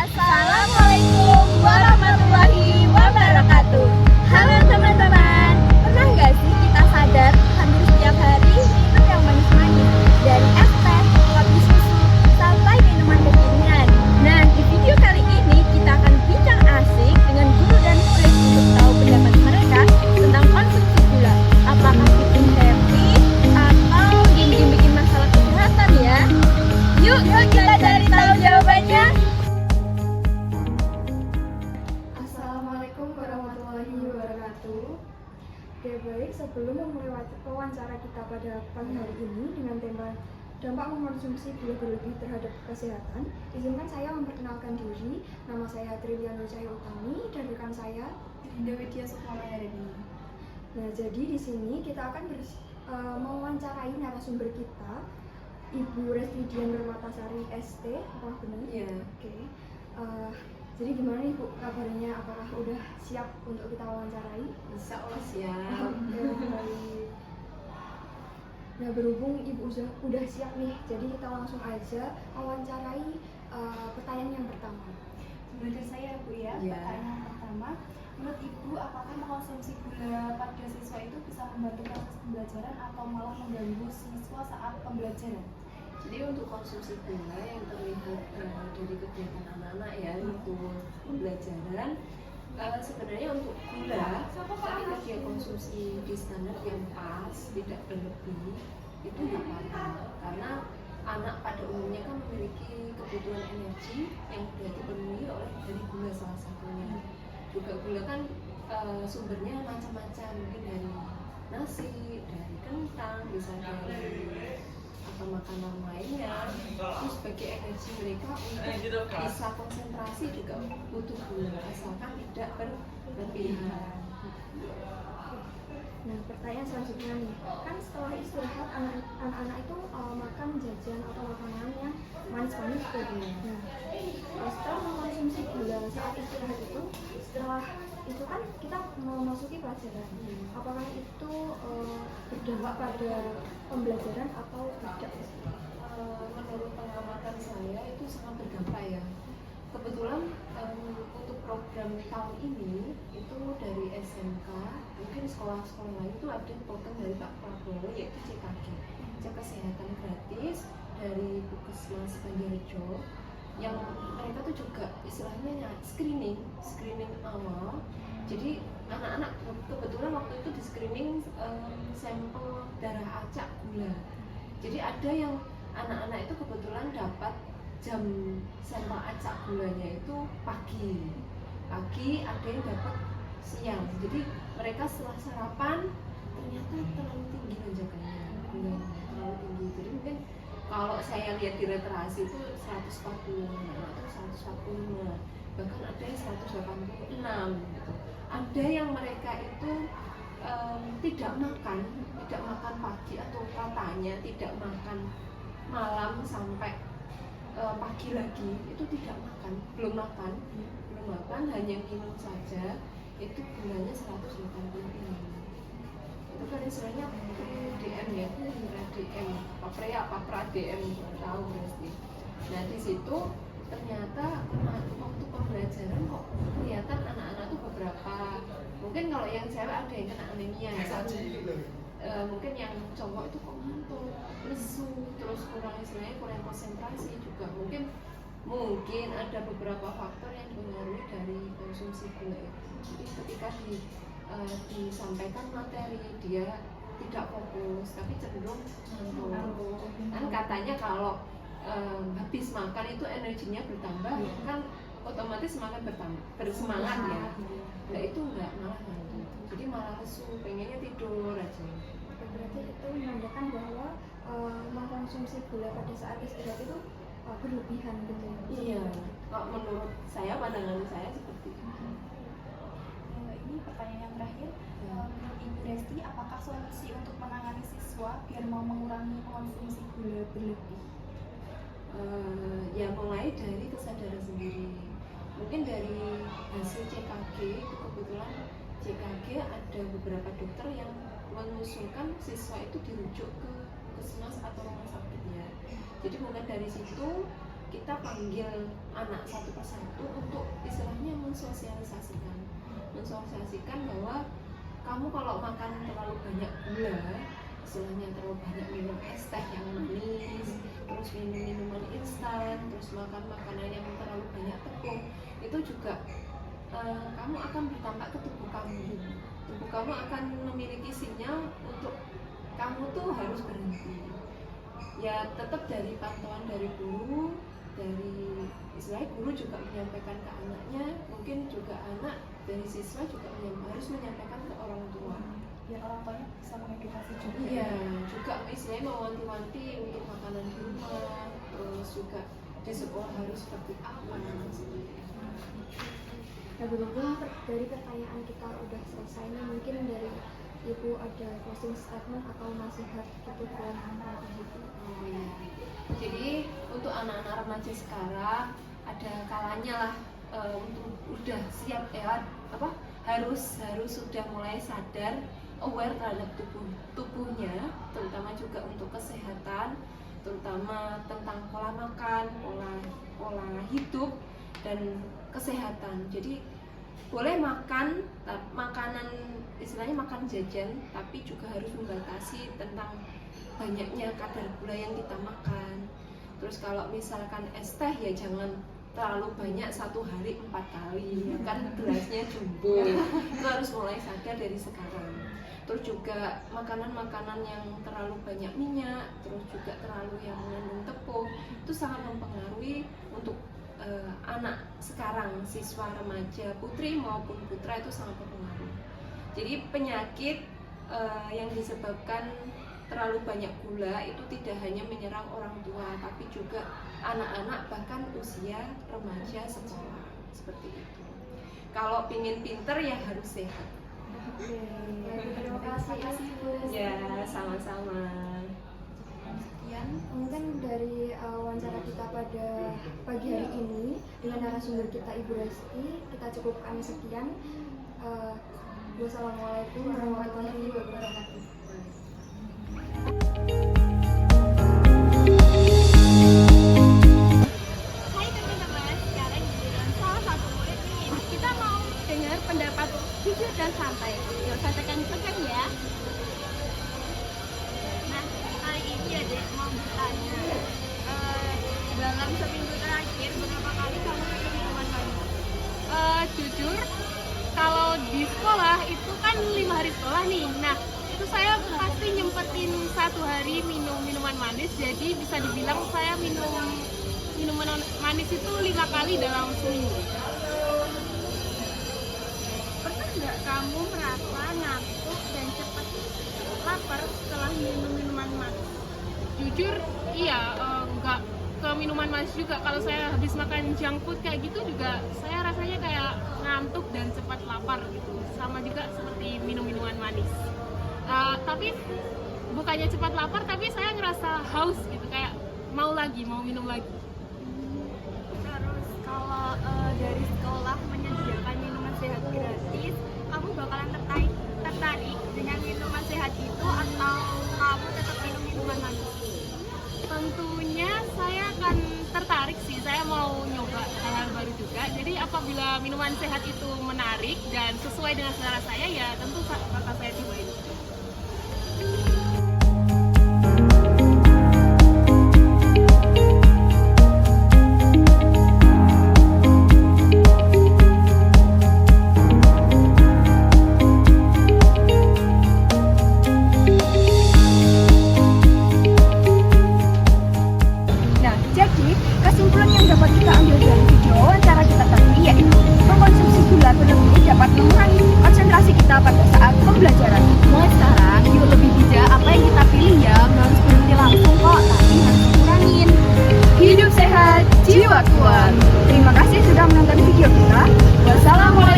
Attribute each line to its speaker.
Speaker 1: Assalamualaikum warahmatullahi wabarakatuh. Halo teman-teman, pernah nggak sih kita sadar hampir setiap hari minum yang manis-manis, dari es teh, kopi susu, sampai minuman kekinian. Nah, di video kali ini kita akan bincang asik dengan guru dan murid untuk tahu pendapat mereka tentang konsumsi gula. Apakah bikin happy atau bikin masalah kesehatan ya? Yuk kita cari tahu jawabannya.
Speaker 2: Assalamualaikum warahmatullahi wabarakatuh. Oke, baik, sebelum memulai wawancara kita pada pagi hari ini dengan tema dampak mengkonsumsi gula berlebih terhadap kesehatan, izinkan saya memperkenalkan diri. Nama saya Triliana Cahaya Utami dan rekan saya
Speaker 3: Dewi Tia Sukmamayarani.
Speaker 2: Nah, jadi di sini kita akan mewawancarai narasumber kita, Ibu Resti Dian Permatasari ST, apakah benar?
Speaker 3: Iya.
Speaker 2: Oke. Jadi gimana nih Bu kabarnya? Apakah udah siap untuk kita wawancarai?
Speaker 3: Insya Allah siap.
Speaker 2: Oke, baik. Nah, berhubung Ibu udah siap nih, jadi kita langsung aja wawancarai pertanyaan yang pertama.
Speaker 3: Sebenarnya saya Bu ya.
Speaker 4: Iya.
Speaker 3: Pertanyaan yang pertama, menurut Ibu apakah mengkonsumsi gula pada siswa itu bisa membantu proses pembelajaran atau malah mengganggu siswa saat pembelajaran?
Speaker 4: Jadi untuk konsumsi gula yang terlihat dari kegiatan anak-anak ya untuk pembelajaran, sebenarnya untuk gula ketika dia konsumsi di standar yang pas, tidak berlebih, itu nggak apa-apa, karena anak pada umumnya kan memiliki kebutuhan energi yang sudah dipenuhi oleh dari gula salah satunya. Juga gula kan sumbernya macam-macam, mungkin dari nasi, dari kentang, bisa dari atau makanan lainnya. Terus sebagai energi mereka untuk bisa konsentrasi juga butuh gula, asalkan tidak berlebihan.
Speaker 2: Nah, pertanyaan selanjutnya nih, kan setelah istirahat anak-anak itu makan jajan atau makanan yang manis-manis gitu. Nah, setelah mengkonsumsi gula saat istirahat itu, setelah itu kan kita memasuki pelajaran. Apakah itu berdampak pada pembelajaran atau tidak?
Speaker 4: Menurut pengamatan saya itu sangat berdampak ya. Kebetulan untuk program tahun ini itu dari SMK, mungkin sekolah-sekolah lain itu ada program dari Pak Prabowo, yaitu CKG, Cek Kesehatan Gratis dari Puskesmas Banjarjo, yang mereka tuh juga istilahnya screening awal. Jadi anak-anak kebetulan waktu itu di screening sampel darah acak gula. Jadi ada yang anak-anak itu kebetulan dapat jam sampel acak gulanya itu pagi, ada yang dapat siang. Jadi mereka setelah sarapan ternyata terlalu tinggi lonjakannya gulanya, terlalu tinggi. Jadi mungkin kalau saya lihat di literasi itu 140, atau 145, bahkan ada yang 186 gitu. Ada yang mereka itu tidak makan pagi, atau katanya tidak makan malam sampai pagi lagi, itu belum makan, hanya minum saja, itu gulanya 186. Itu kan istilahnya DM ya, DM, papra DM, tahu berarti. Nah di situ ternyata waktu pembelajaran kok kelihatan anak-anak tuh beberapa, mungkin kalau yang cewek ada yang kena anemia ya, mungkin yang cowok itu kok ngantuk, lesu, terus kurang konsentrasi juga. Mungkin ada beberapa faktor yang dipengaruhi dari konsumsi gula itu. Jadi ketika disampaikan materi dia tidak fokus, tapi cenderung ngantuk. Kan katanya kalau habis makan itu energinya bertambah, kan otomatis semakin bersemangat ya. Nah itu enggak, malah ngantuk. Jadi malah lesu, pengennya tidur aja.
Speaker 2: Berarti itu menandakan bahwa mengkonsumsi gula pada saat istirahat itu berlebihan gitu.
Speaker 4: Iya, kalau menurut saya, pandangan saya seperti itu.
Speaker 3: Ini pertanyaan yang terakhir, menurut Ibu Resti, apakah solusi untuk menangani siswa biar mau mengurangi konsumsi gula berlebih?
Speaker 4: Ya mulai dari kesadaran sendiri. Mungkin dari hasil CKG, itu kebetulan CKG ada beberapa dokter yang mengusulkan siswa itu dirujuk ke puskesmas atau rumah sakitnya. Jadi mulai dari situ kita panggil anak satu persatu untuk istilahnya mensosialisasikan bahwa kamu kalau makan terlalu banyak gula, istilahnya terlalu banyak minum es teh yang manis, terus minum minuman instan, terus makan makanan yang terlalu banyak tepung, itu juga kamu akan berdampak ke tubuh kamu. Tubuh kamu akan memiliki sinyal untuk kamu tuh harus berhenti. Ya tetap dari pantauan dari guru, dari istilahnya guru juga menyampaikan ke anaknya, mungkin juga anak dari siswa juga harus menyampaikan ke orang tua.
Speaker 3: Biar orang tuanya bisa mengedukasi juga.
Speaker 4: Iya, juga istilahnya mewanti-wanti untuk makanan di rumah, terus juga di sekolah harus seperti apa.
Speaker 2: Nah, berhubung dari pertanyaan kita udah selesai nih, mungkin dari Ibu ada closing statement atau nasihat gitu ke anak-anak ibu.
Speaker 4: Oh iya. Jadi untuk anak-anak remaja sekarang ada kalanya lah untuk udah siap harus sudah mulai sadar, aware terhadap tubuhnya, terutama juga untuk kesehatan, terutama tentang pola makan, pola hidup dan kesehatan. Jadi boleh makan makanan istilahnya makan jajan, tapi juga harus membatasi tentang banyaknya kadar gula yang kita makan. Terus kalau misalkan es teh ya jangan terlalu banyak, satu hari 4 kali, kan gelasnya jumbo. Itu harus mulai sadar dari sekarang. Terus juga makanan-makanan yang terlalu banyak minyak, terus juga terlalu yang mengandung tepung, itu sangat mempengaruhi untuk anak sekarang, siswa remaja, putri maupun putra, itu sangat berpengaruh. Jadi penyakit yang disebabkan terlalu banyak gula itu tidak hanya menyerang orang tua, tapi juga anak-anak bahkan usia remaja sekolah, seperti itu. Kalau pingin pinter ya harus sehat.
Speaker 2: Terima kasih Bu.
Speaker 4: Ya, sama-sama.
Speaker 2: Mungkin dari wawancara kita pada pagi hari ini dengan narasumber kita Ibu Resti, kita cukupkan sekian. Wassalamualaikum warahmatullahi wabarakatuh.
Speaker 1: Hai teman-teman, sekarang giliran salah satu murid nih. Kita mau dengar pendapat jujur dan santai. Gak usah tekan-tekan ya. Nah, kali ini Adek mau bertanya, dalam seminggu terakhir berapa kali kamu minum minuman manis? Jujur, kalau di sekolah itu kan 5 hari sekolah nih. Nah, itu saya pasti nyempetin 1 hari minum minuman manis. Jadi bisa dibilang saya minum minuman manis itu 5 kali dalam seminggu. Pernah nggak kamu merasa ngantuk dan cepat lapar setelah minum minuman manis? Jujur, iya, nggak ke minuman manis juga. Kalau saya habis makan junk food kayak gitu juga, saya rasanya kayak ngantuk dan cepat lapar gitu. Sama juga seperti minum minuman manis. Tapi bukannya cepat lapar, tapi saya ngerasa haus gitu, kayak mau minum lagi. Terus kalau dari sekolah menyediakan minuman sehat gratis, kamu bakalan tertarik dengan minuman sehat itu atau kamu tetap minum minuman manis? Tentunya saya akan tertarik sih, saya mau nyoba hal-hal baru juga. Jadi apabila minuman sehat itu menarik dan sesuai dengan selera saya, ya tentu bakal saya cobain.
Speaker 2: Nah, jadi kesimpulan yang dapat kita ambil dari video wawancara kita tadi yaitu mengkonsumsi gula berlebih dapat mengurangi konsentrasi kita pada saat pembelajaran. Mulai sekarang, yuk lebih bijak apa yang kita pilih ya, nggak harus berhenti langsung kok, tapi harus kurangin. Hidup sehat, jiwa kuat. Terima kasih sudah menonton video kita. Wassalamualaikum.